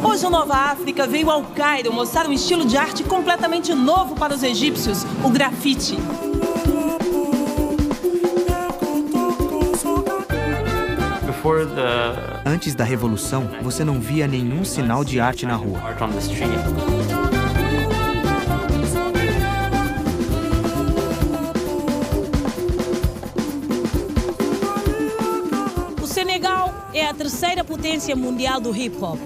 Hoje, o Nova África veio ao Cairo mostrar um estilo de arte completamente novo para os egípcios, o grafite. Antes da Revolução, você não via nenhum sinal de arte na rua. O Senegal é a terceira potência mundial do hip-hop.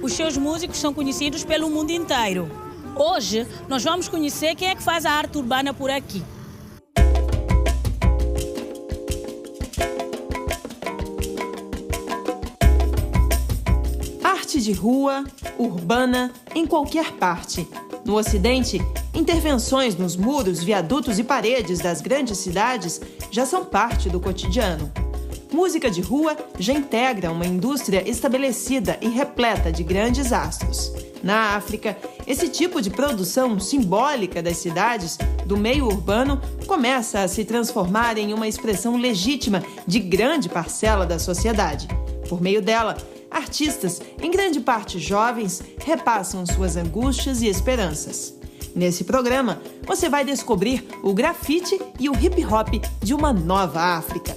Os seus músicos são conhecidos pelo mundo inteiro. Hoje, nós vamos conhecer quem é que faz a arte urbana por aqui. Arte de rua, urbana, em qualquer parte. No Ocidente, intervenções nos muros, viadutos e paredes das grandes cidades já são parte do cotidiano. Música de rua já integra uma indústria estabelecida e repleta de grandes astros. Na África, esse tipo de produção simbólica das cidades, do meio urbano, começa a se transformar em uma expressão legítima de grande parcela da sociedade. Por meio dela, artistas, em grande parte jovens, repassam suas angústias e esperanças. Nesse programa, você vai descobrir o grafite e o hip-hop de uma nova África.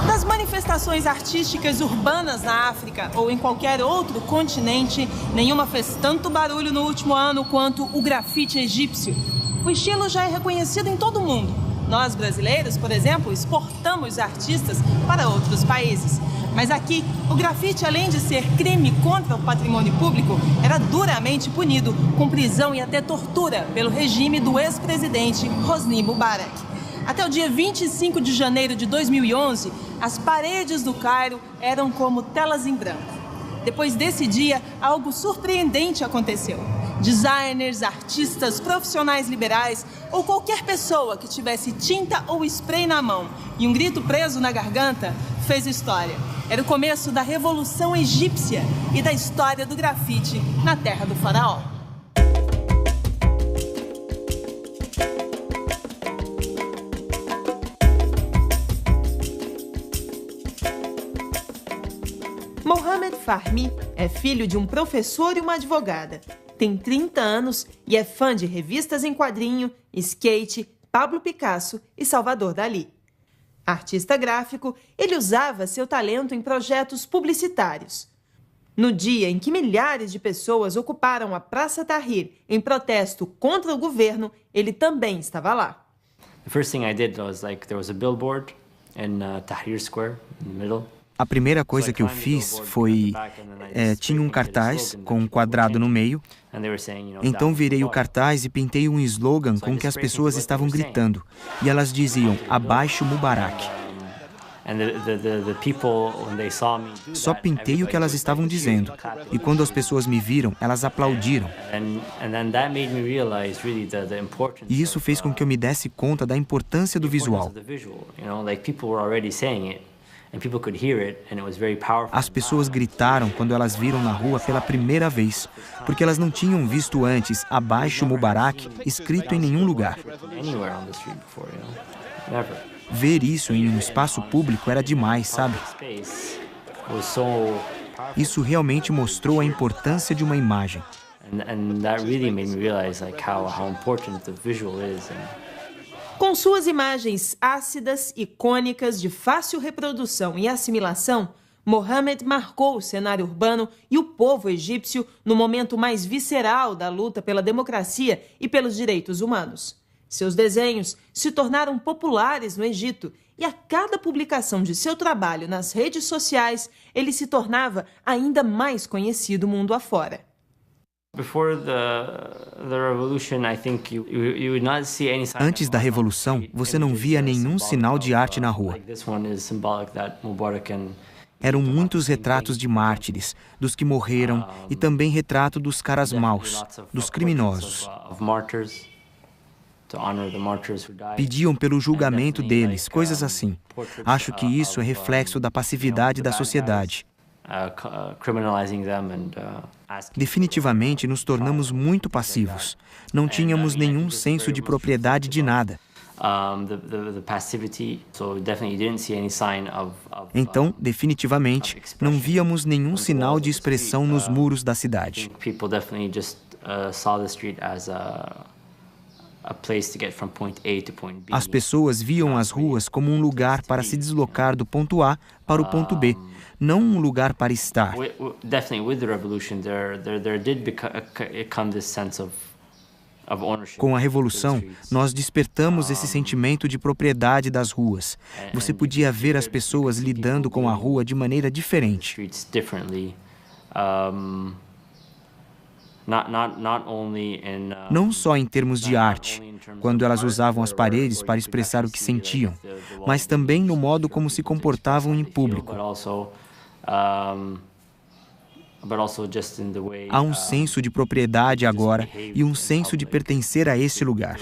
Das manifestações artísticas urbanas na África ou em qualquer outro continente, nenhuma fez tanto barulho no último ano quanto o grafite egípcio. O estilo já é reconhecido em todo o mundo. Nós, brasileiros, por exemplo, exportamos artistas para outros países. Mas aqui, o grafite, além de ser crime contra o patrimônio público, era duramente punido com prisão e até tortura pelo regime do ex-presidente Hosni Mubarak. Até o dia 25 de janeiro de 2011, as paredes do Cairo eram como telas em branco. Depois desse dia, algo surpreendente aconteceu. Designers, artistas, profissionais liberais ou qualquer pessoa que tivesse tinta ou spray na mão e um grito preso na garganta fez história. Era o começo da Revolução Egípcia e da história do grafite na terra do faraó. Mohamed Fahmy é filho de um professor e uma advogada. Tem 30 anos e é fã de revistas em quadrinho, skate, Pablo Picasso e Salvador Dalí. Artista gráfico, ele usava seu talento em projetos publicitários. No dia em que milhares de pessoas ocuparam a Praça Tahrir em protesto contra o governo, ele também estava lá. The first thing I did was there was a billboard in Tahrir Square in the middle. A primeira coisa que eu fiz foi... tinha um cartaz com um quadrado no meio. Então virei o cartaz e pintei um slogan com que as pessoas estavam gritando. E elas diziam, abaixo Mubarak. Só pintei o que elas estavam dizendo. E quando as pessoas me viram, elas aplaudiram. E isso fez com que eu me desse conta da importância do visual. As pessoas gritaram quando elas viram na rua pela primeira vez, porque elas não tinham visto antes abaixo Mubarak escrito em nenhum lugar. Ver isso em um espaço público era demais, sabe? Isso realmente mostrou a importância de uma imagem. Com suas imagens ácidas, icônicas, de fácil reprodução e assimilação, Mohamed marcou o cenário urbano e o povo egípcio no momento mais visceral da luta pela democracia e pelos direitos humanos. Seus desenhos se tornaram populares no Egito e a cada publicação de seu trabalho nas redes sociais, ele se tornava ainda mais conhecido mundo afora. Antes da Revolução, você não via nenhum sinal de arte na rua. Eram muitos retratos de mártires, dos que morreram, e também retrato dos caras maus, dos criminosos. Pediam pelo julgamento deles, coisas assim. Acho que isso é reflexo da passividade da sociedade. Definitivamente nos tornamos muito passivos. Não tínhamos nenhum senso de propriedade de nada. Então, definitivamente, não víamos nenhum sinal de expressão nos muros da cidade. As pessoas viam as ruas como um lugar para se deslocar do ponto A para o ponto B, não um lugar para estar. Com a Revolução, nós despertamos esse sentimento de propriedade das ruas. Você podia ver as pessoas lidando com a rua de maneira diferente. Não só em termos de arte, quando elas usavam as paredes para expressar o que sentiam, mas também no modo como se comportavam em público. Há um senso de propriedade agora e um senso de pertencer a esse lugar.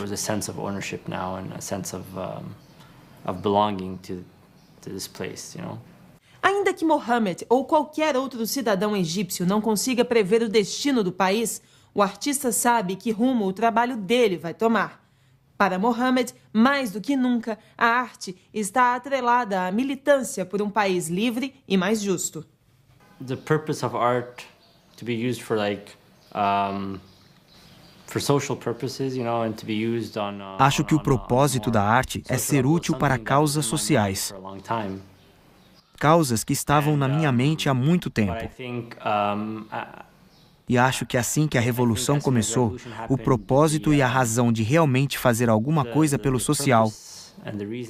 Ainda que Mohammed ou qualquer outro cidadão egípcio não consiga prever o destino do país, o artista sabe que rumo o trabalho dele vai tomar. Para Mohammed, mais do que nunca, a arte está atrelada à militância por um país livre e mais justo. The purpose of art to be used for social purposes, and to be used on Acho que o propósito da arte é ser útil para causas sociais. Causas que estavam na minha mente há muito tempo. E acho que assim que a Revolução começou, o propósito e a razão de realmente fazer alguma coisa pelo social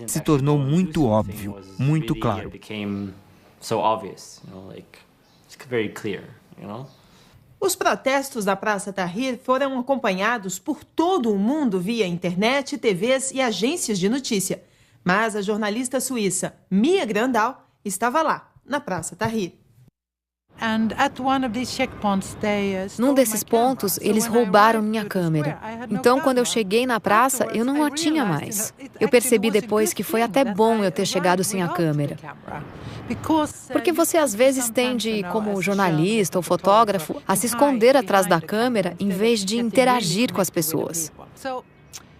se tornou muito óbvio, muito claro. Os protestos da Praça Tahrir foram acompanhados por todo o mundo via internet, TVs e agências de notícia. Mas a jornalista suíça Mia Grandal estava lá, na Praça Tahrir. Num desses pontos, eles roubaram minha câmera. Então, quando eu cheguei na praça, eu não a tinha mais. Eu percebi depois que foi até bom eu ter chegado sem a câmera. Porque você às vezes tende, como jornalista ou fotógrafo, a se esconder atrás da câmera em vez de interagir com as pessoas.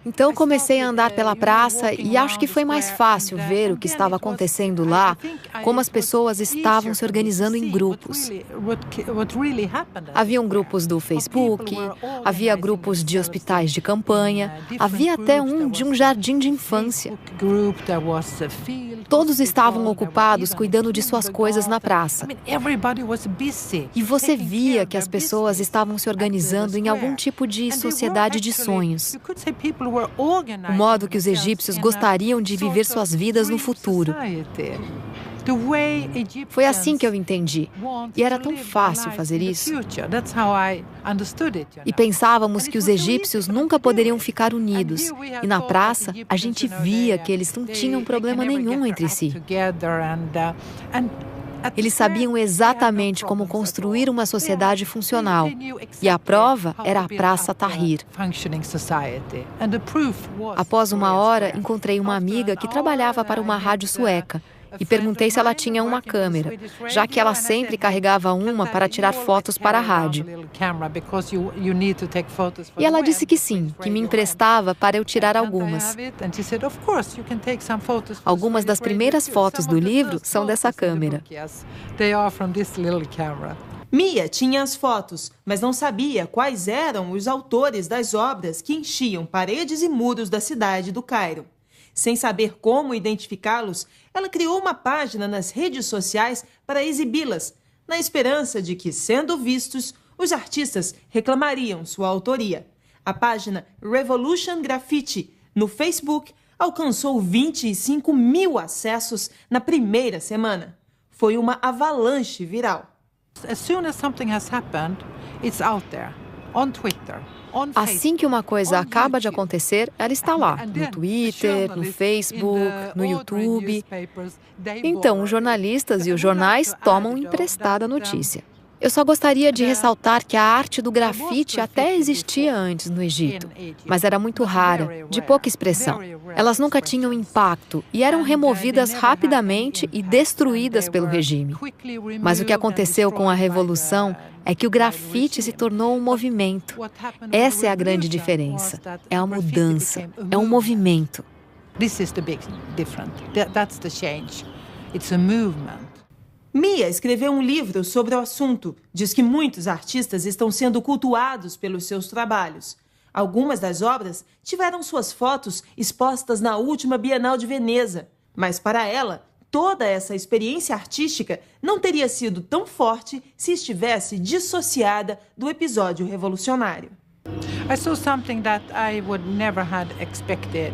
Então comecei a andar pela praça e acho que foi mais fácil ver o que estava acontecendo lá, como as pessoas estavam se organizando em grupos. Haviam grupos do Facebook, havia grupos de hospitais de campanha, havia até um de um jardim de infância. Todos estavam ocupados cuidando de suas coisas na praça. E você via que as pessoas estavam se organizando em algum tipo de sociedade de sonhos. O modo que os egípcios gostariam de viver suas vidas no futuro. Foi assim que eu entendi. E era tão fácil fazer isso. E pensávamos que os egípcios nunca poderiam ficar unidos. E na praça, a gente via que eles não tinham problema nenhum entre si. Eles sabiam exatamente como construir uma sociedade funcional. E a prova era a Praça Tahrir. Após uma hora, encontrei uma amiga que trabalhava para uma rádio sueca. E perguntei se ela tinha uma câmera, já que ela sempre carregava uma para tirar fotos para a rádio. E ela disse que sim, que me emprestava para eu tirar algumas. Algumas das primeiras fotos do livro são dessa câmera. Mia tinha as fotos, mas não sabia quais eram os autores das obras que enchiam paredes e muros da cidade do Cairo. Sem saber como identificá-los, ela criou uma página nas redes sociais para exibi-las, na esperança de que, sendo vistos, os artistas reclamariam sua autoria. A página Revolution Graffiti, no Facebook, alcançou 25 mil acessos na primeira semana. Foi uma avalanche viral. As soon as something has happened, it's out there, on Twitter. Assim que uma coisa acaba de acontecer, ela está lá, no Twitter, no Facebook, no YouTube. Então, os jornalistas e os jornais tomam emprestada a notícia. Eu só gostaria de ressaltar que a arte do grafite até existia antes no Egito, mas era muito rara, de pouca expressão. Elas nunca tinham impacto e eram removidas rapidamente e destruídas pelo regime. Mas o que aconteceu com a Revolução é que o grafite se tornou um movimento. Essa é a grande diferença. É a mudança, é um movimento. This is the big difference. That's the change. It's a movement. Mia escreveu um livro sobre o assunto. Diz que muitos artistas estão sendo cultuados pelos seus trabalhos. Algumas das obras tiveram suas fotos expostas na última Bienal de Veneza. Mas para ela, toda essa experiência artística não teria sido tão forte se estivesse dissociada do episódio revolucionário. I saw something that I would never had expected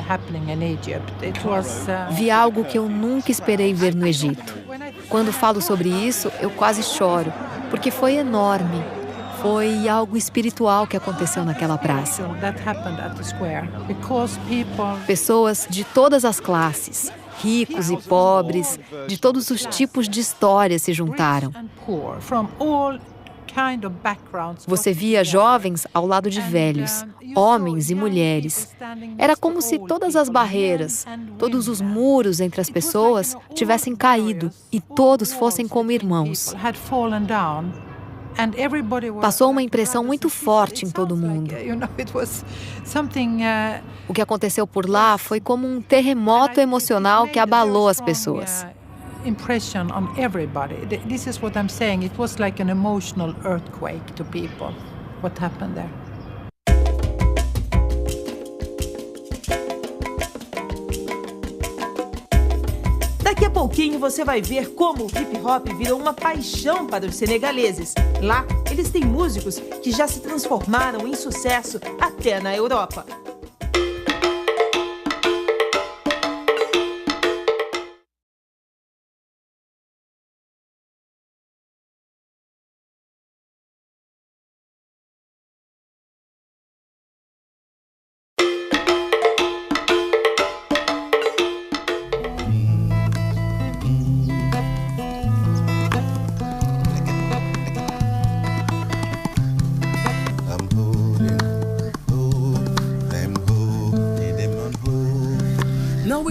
happening in Egypt. It was Vi algo que eu nunca esperei ver no Egito. Quando falo sobre isso, eu quase choro, porque foi enorme. Foi algo espiritual que aconteceu naquela praça. Pessoas de todas as classes, ricos e pobres, de todos os tipos de histórias se juntaram. Você via jovens ao lado de velhos, homens e mulheres. Era como se todas as barreiras, todos os muros entre as pessoas tivessem caído e todos fossem como irmãos. Passou uma impressão muito forte em todo mundo. O que aconteceu por lá foi como um terremoto emocional que abalou as pessoas. Impression on everybody. This is what I'm saying. It was like an emotional earthquake to people. What happened there? Daqui a pouquinho você vai ver como o hip-hop virou uma paixão para os senegaleses. Lá, eles têm músicos que já se transformaram em sucesso até na Europa.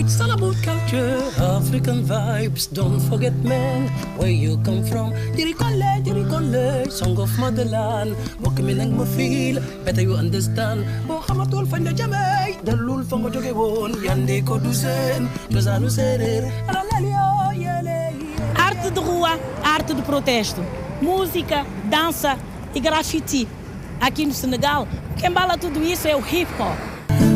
It's all about culture, African vibes. Don't forget, man, where you come from. Dirikole, song of motherland. Welcome in and feel, better you understand. Bohamatul fanya jamay, dalul fango joge won, yande ko duzen, tozanu serer, alalio yele. Arte de rua, arte de protesto, música, dança e grafite. Aqui no Senegal, quem embala tudo isso é o hip hop.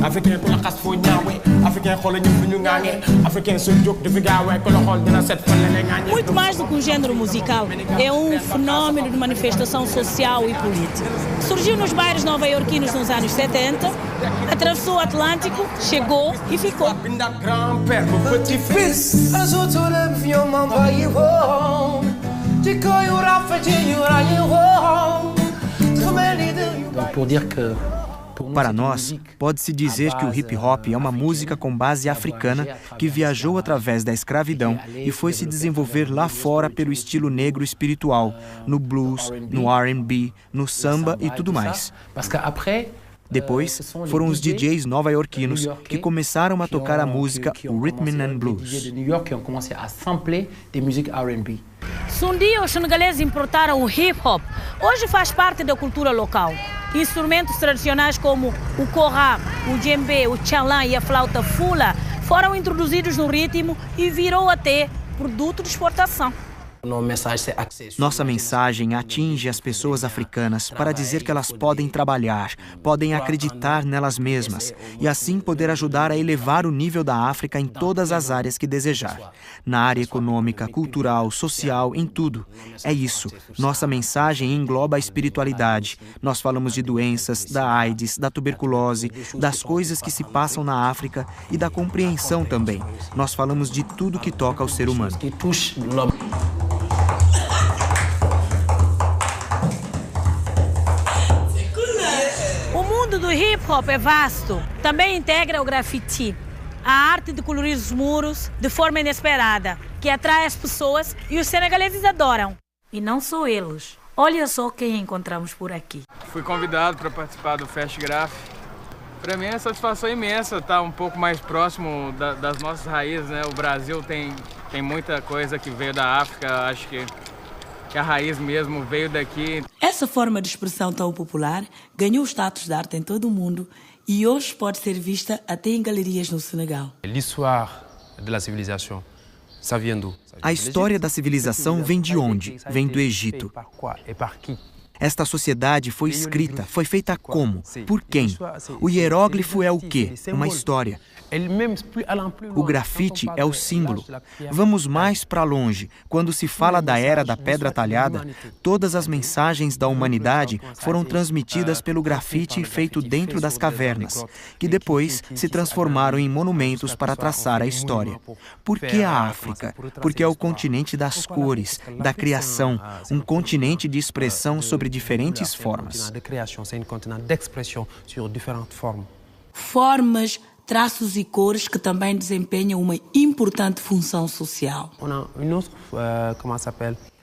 Africain pour la casse fo ñaawé africain xol ñu fu ñu ngañé africain su jóg di fi gaawé ko la xol dina set fan la ngañé. Muito mais do que um gênero musical, é um fenômeno de manifestação social e política. Surgiu nos bairros nova-iorquinos nos anos 70, atravessou o Atlântico, chegou e ficou. Grand-père, mon petit-fils, Pour dire que Para nós, pode-se dizer que o hip-hop é uma música com base africana que viajou através da escravidão e foi se desenvolver lá fora pelo estilo negro espiritual, no blues, no R&B, no samba e tudo mais. Depois, foram os DJs nova-iorquinos que começaram a tocar a música Rhythm and Blues. Se um dia os senegaleses importaram o hip-hop, hoje faz parte da cultura local. Instrumentos tradicionais como o kora, o djembe, o tchalã e a flauta fula foram introduzidos no ritmo e virou até produto de exportação. Nossa mensagem atinge as pessoas africanas para dizer que elas podem trabalhar, podem acreditar nelas mesmas e assim poder ajudar a elevar o nível da África em todas as áreas que desejar. Na área econômica, cultural, social, em tudo. É isso. Nossa mensagem engloba a espiritualidade. Nós falamos de doenças, da AIDS, da tuberculose, das coisas que se passam na África e da compreensão também. Nós falamos de tudo que toca ao ser humano. hip-hop é vasto. Também integra o grafite, a arte de colorir os muros de forma inesperada, que atrai as pessoas e os senegaleses adoram. E não só eles. Olha só quem encontramos por aqui. Fui convidado para participar do Fest Graf. Para mim é satisfação imensa estar um pouco mais próximo das nossas raízes, né? O Brasil tem muita coisa que veio da África, acho que a raiz mesmo veio daqui. Essa forma de expressão tão popular ganhou status de arte em todo o mundo e hoje pode ser vista até em galerias no Senegal. A história da civilização vem de onde? Vem do Egito. Esta sociedade foi escrita, foi feita como? Por quem? O hieróglifo é o quê? Uma história. O grafite é o símbolo. Vamos mais para longe. Quando se fala da era da pedra talhada, todas as mensagens da humanidade foram transmitidas pelo grafite feito dentro das cavernas, que depois se transformaram em monumentos para traçar a história. Por que a África? Porque é o continente das cores, da criação, um continente de expressão sobre diferentes formas. Formas, traços e cores que também desempenham uma importante função social.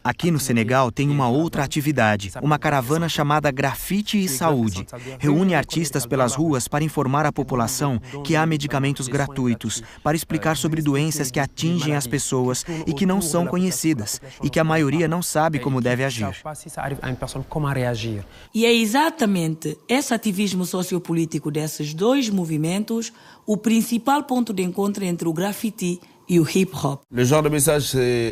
Aqui no Senegal tem uma outra atividade, uma caravana chamada Grafite e Saúde. Reúne artistas pelas ruas para informar a população que há medicamentos gratuitos, para explicar sobre doenças que atingem as pessoas e que não são conhecidas, e que a maioria não sabe como deve agir. E é exatamente esse ativismo sociopolítico desses dois movimentos o principal ponto de encontro entre o grafite e o hip-hop.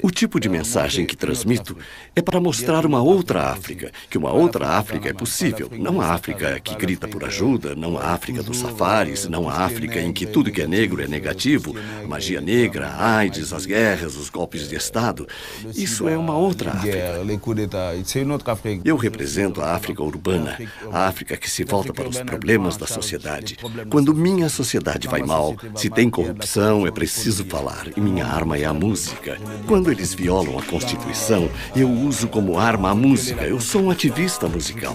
O tipo de mensagem que transmito é para mostrar uma outra África, que uma outra África é possível. Não a África que grita por ajuda, não a África dos safaris, não a África em que tudo que é negro é negativo, a magia negra, a AIDS, as guerras, os golpes de Estado. Isso é uma outra África. Eu represento a África urbana, a África que se volta para os problemas da sociedade. Quando minha sociedade vai mal, se tem corrupção, é preciso falar. E minha arma é a música. Quando eles violam a Constituição, eu uso como arma a música. Eu sou um ativista musical.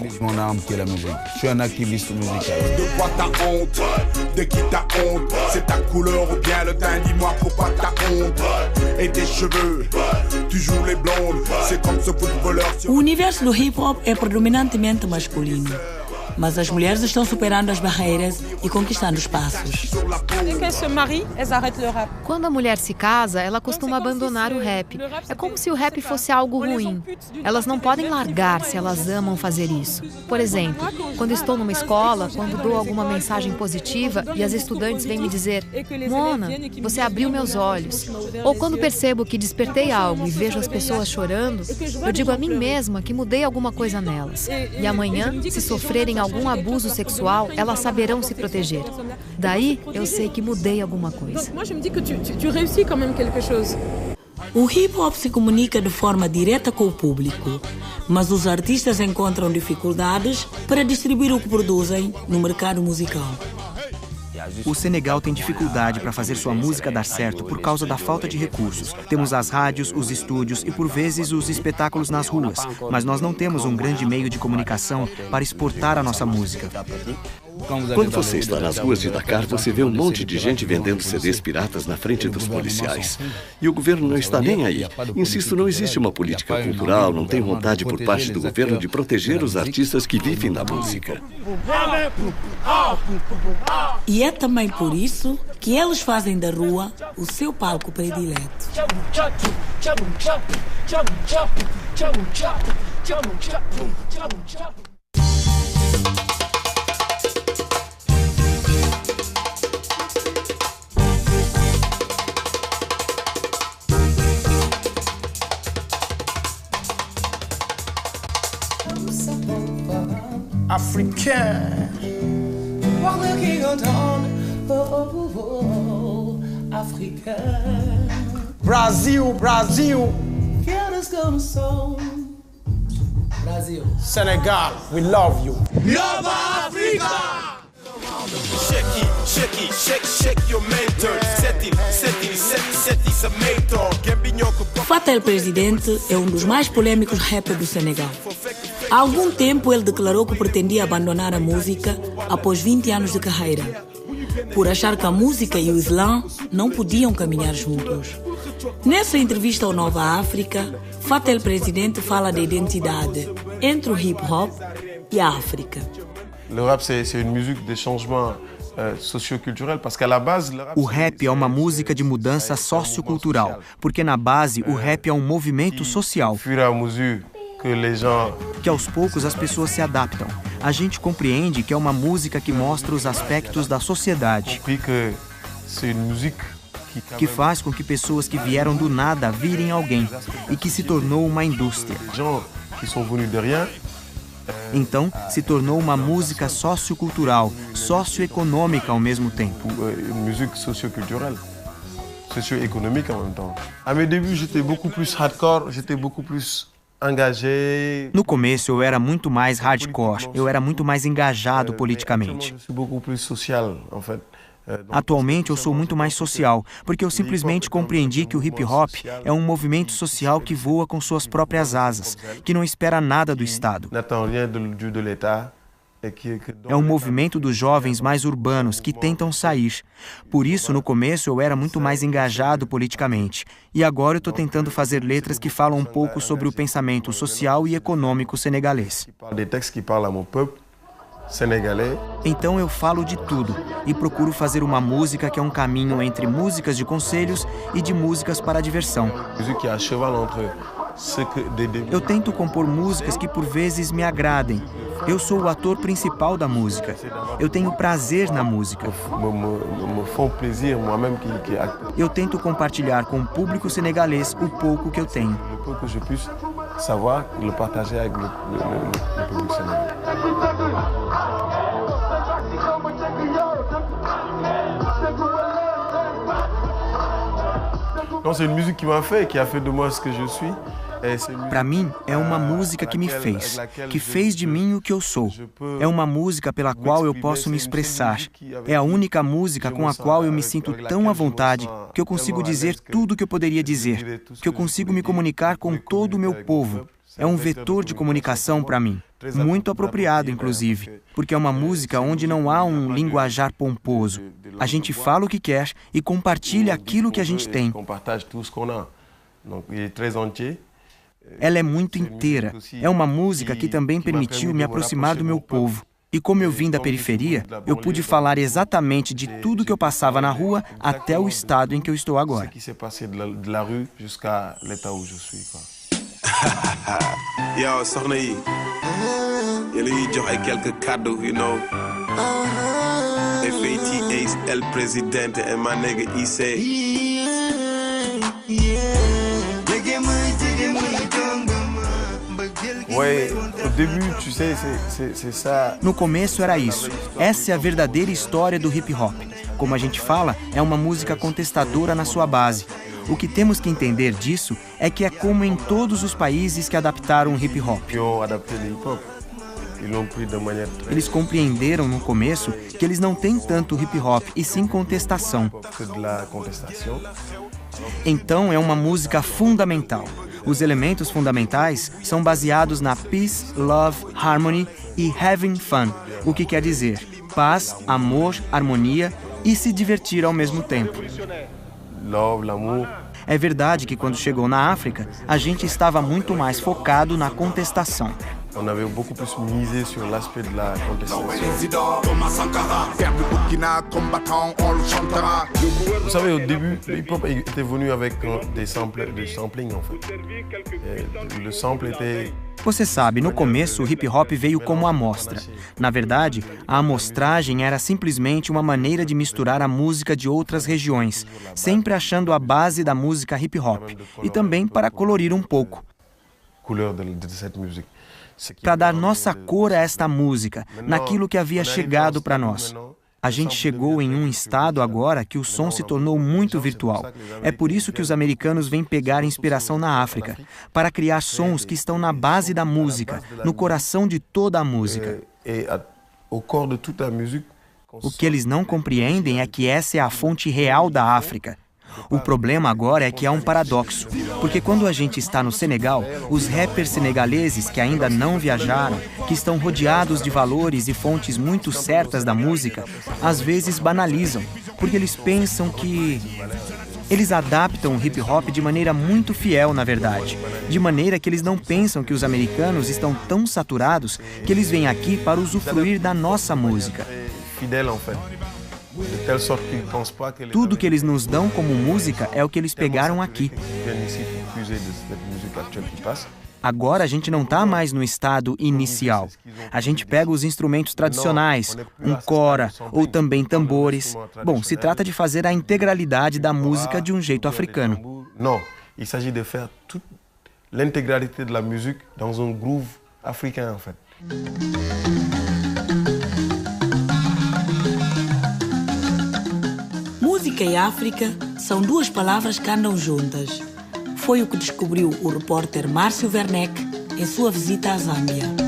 O universo do hip-hop é predominantemente masculino. Mas as mulheres estão superando as barreiras e conquistando espaços. Quando a mulher se casa, ela costuma abandonar o rap. É como se o rap fosse algo ruim. Elas não podem largar se elas amam fazer isso. Por exemplo, quando estou numa escola, quando dou alguma mensagem positiva e as estudantes vêm me dizer: Mona, você abriu meus olhos. Ou quando percebo que despertei algo e vejo as pessoas chorando, eu digo a mim mesma que mudei alguma coisa nelas. E amanhã, se sofrerem algum abuso sexual, elas saberão se proteger. Daí, eu sei que mudei alguma coisa. O hip-hop se comunica de forma direta com o público, mas os artistas encontram dificuldades para distribuir o que produzem no mercado musical. O Senegal tem dificuldade para fazer sua música dar certo por causa da falta de recursos. Temos as rádios, os estúdios e, por vezes, os espetáculos nas ruas. Mas nós não temos um grande meio de comunicação para exportar a nossa música. Quando você está nas ruas de Dakar, você vê um monte de gente vendendo CDs piratas na frente dos policiais. E o governo não está nem aí. Insisto, não existe uma política cultural, não tem vontade por parte do governo de proteger os artistas que vivem da música. E é também por isso que eles fazem da rua o seu palco predileto. Africain. Brasil, Brasil. Brasil. Senegal, we love you. Love Africa. Shake it, shake it, shake, shake your mentor. Set it, it's a mentor. Fata El Presidente é um dos mais polêmicos rappers do Senegal. Há algum tempo ele declarou que pretendia abandonar a música após 20 anos de carreira, por achar que a música e o Islã não podiam caminhar juntos. Nessa entrevista ao Nova África, Fatel Presidente fala da identidade entre o hip-hop e a África. O rap é uma música de changement sociocultural, porque à base o rap é uma música de mudança sociocultural, porque na base o rap é um movimento social. Que aos poucos as pessoas se adaptam. A gente compreende que é uma música que mostra os aspectos da sociedade, que faz com que pessoas que vieram do nada virem alguém e que se tornou uma indústria. Então, se tornou uma música sociocultural, socioeconômica ao mesmo tempo. Música sociocultural, socioeconômica ao mesmo tempo. A meu début, j'étais beaucoup plus hardcore, j'étais beaucoup plus engagé. No começo eu era muito mais hardcore, eu era muito mais engajado politicamente. Atualmente eu sou muito mais social, porque eu simplesmente compreendi que o hip-hop é um movimento social que voa com suas próprias asas, que não espera nada do Estado. É um movimento dos jovens mais urbanos que tentam sair. Por isso, no começo, eu era muito mais engajado politicamente. E agora eu estou tentando fazer letras que falam um pouco sobre o pensamento social e econômico senegalês. Então eu falo de tudo e procuro fazer uma música que é um caminho entre músicas de conselhos e de músicas para a diversão. Eu tento compor músicas que por vezes me agradem. Eu sou o ator principal da música. Eu tenho prazer na música. Eu tento compartilhar com o público senegalês o pouco que eu tenho. Não, c'est une musique qui m'a fait, qui a fait de moi ce que je suis. Para mim, é uma música que me fez, que fez de mim o que eu sou. É uma música pela qual eu posso me expressar. É a única música com a qual eu me sinto tão à vontade que eu consigo dizer tudo o que eu poderia dizer, que eu consigo me comunicar com todo o meu povo. É um vetor de comunicação para mim, muito apropriado, inclusive, porque é uma música onde não há um linguajar pomposo. A gente fala o que quer e compartilha aquilo que a gente tem. Ela é muito inteira. É uma música que também permitiu me aproximar do meu povo. E como eu vim da periferia, eu pude falar exatamente de tudo que eu passava na rua até o estado em que eu estou agora. Yo, soxna yi yéen a ngi jox ay quelques cadeaux, you know. FAT El Presidente and my nigga IC. No começo era isso. Essa é a verdadeira história do hip-hop. Como a gente fala, é uma música contestadora na sua base. O que temos que entender disso é que é como em todos os países que adaptaram o hip-hop. Eles compreenderam no começo que eles não têm tanto hip-hop e sim contestação. Então é uma música fundamental. Os elementos fundamentais são baseados na peace, love, harmony e having fun, o que quer dizer paz, amor, harmonia e se divertir ao mesmo tempo. É verdade que quando chegou na África, a gente estava muito mais focado na contestação. On avait beaucoup plus misé sur l'aspect de la contestation. Vous savez, au début, le hip-hop était venu avec des samplings, en fait. Le sample était... Você sabe, no começo o hip-hop veio como amostra. Na verdade, a amostragem era simplesmente uma maneira de misturar a música de outras regiões, sempre achando a base da música hip-hop, e também para colorir um pouco. Para dar nossa cor a esta música, naquilo que havia chegado para nós. A gente chegou em um estado agora que o som se tornou muito virtual. É por isso que os americanos vêm pegar inspiração na África, para criar sons que estão na base da música, no coração de toda a música. O que eles não compreendem é que essa é a fonte real da África. O problema agora é que há um paradoxo, porque quando a gente está no Senegal, os rappers senegaleses que ainda não viajaram, que estão rodeados de valores e fontes muito certas da música, às vezes banalizam, porque eles pensam que... Eles adaptam o hip-hop de maneira muito fiel, na verdade. De maneira que eles não pensam que os americanos estão tão saturados que eles vêm aqui para usufruir da nossa música. Tudo que eles nos dão como música é o que eles pegaram aqui. Agora a gente não está mais no estado inicial. A gente pega os instrumentos tradicionais, um cora ou também tambores. Bom, se trata de fazer a integralidade da música de um jeito africano. Não, il s'agit de faire toute l'intégralité de la musique dans un groove africain, en fait. Música e África são duas palavras que andam juntas. Foi o que descobriu o repórter Márcio Werneck em sua visita à Zâmbia.